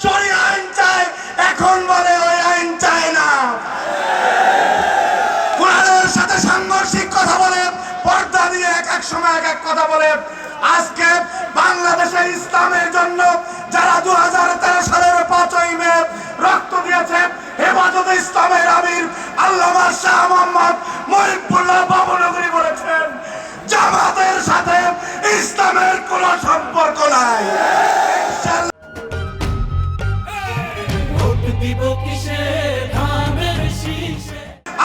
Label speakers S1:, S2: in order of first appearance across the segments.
S1: শরিয়া আইন চায়, এখন বলে ওই আইন চায় না। কোরআনের সাথে সাংঘর্ষিক কথা বলে, পর্দা দিয়ে এক এক সময় এক এক কথা বলে। আজকে বাংলাদেশে ইসলামের জন্য যারা 2013 সালের 5ই মে রক্ত দিয়েছে, হেফাজতে ইসলামের আমির আল্লামা শাহ মোহাম্মদ মহিবুল্লাহ বাবুনগরী বলেছেন, জামাতের সাথে ইসলামের কোনো সম্পর্ক নাই।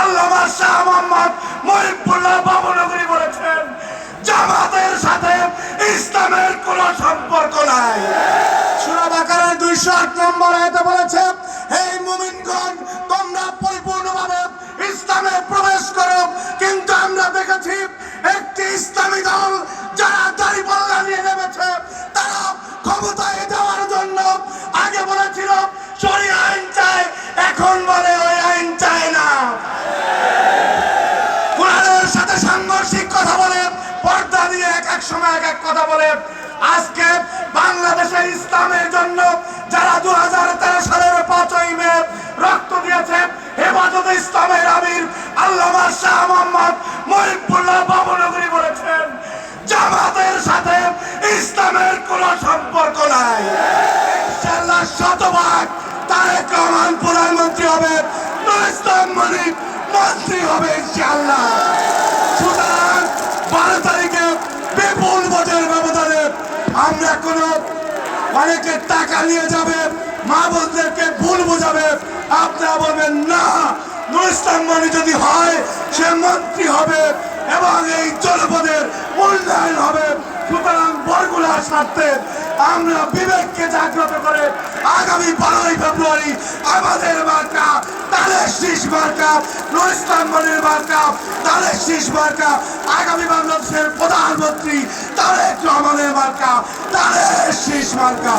S1: আল্লামা শাহ মোহাম্মদ মহিবুল্লাহ বাবুনগরী বলেছেন, জামাতের সাথে ইসলামের কোনো সম্পর্ক নাই। সূরা বাকারার 208 নম্বর আয়াতে বলেছে, হে মুমিনগণ, তোমরা পরিপূর্ণভাবে ইসলামে প্রবেশ করো। কিন্তু আমরা দেখেছি একটি ইসলামী দল যারা দাড়িপাল্লা নিয়ে নেমেছে, তারা ক্ষমতায় যাওয়ার জন্য আগে বলেছিল শরিয়া আইন চায়, এখন বলে ওই আইন চায় না। কোরআনের সাথে সাংঘর্ষিক কথা বলে, পর্দা দিয়ে এক এক সময় এক এক কথা বলে। আজকে বাংলাদেশে ইসলামের জন্য যারা 2013 সালের 5ই মে রক্ত দিয়েছে, হেফাজতে ইসলামের আমির আল্লামা শাহ মোহাম্মদ মহিবুল্লাহ বাবুনগরী বলেছেন, জামাতের সাথে ইসলামের কোনো সম্পর্ক নাই। ইনশাআল্লাহ শতভাগ তারেক রহমান প্রধানমন্ত্রী হবে, নুরুল ইসলাম মনি মন্ত্রী হবে ইনশাআল্লাহ। সুতরাং 12 তারিখে বিপুল ভোটের ব্যবধানে আমরা কোনো অনেকে টাকা নিয়ে যাবে, মা বোনদেরকে ভুল বোঝাবে, আপনারা বলবেন না, নুরুল ইসলাম মনি যদি হয় সে মন্ত্রী হবে এবং এই জনপদের উন্নয়ন হবে। সুতরাং বরগুনার স্বার্থে আমরা বিবেককে জাগ্রত করে আগামী 12ই ফেব্রুয়ারি আমাদের মার্কা তালের শীষ মার্কা, নুরুল ইসলাম মনির মার্কা তালের শীষ মার্কা, আগামী বাংলাদেশের প্রধানমন্ত্রী তারেক রহমানের মার্কা তালের শীষ মার্কা।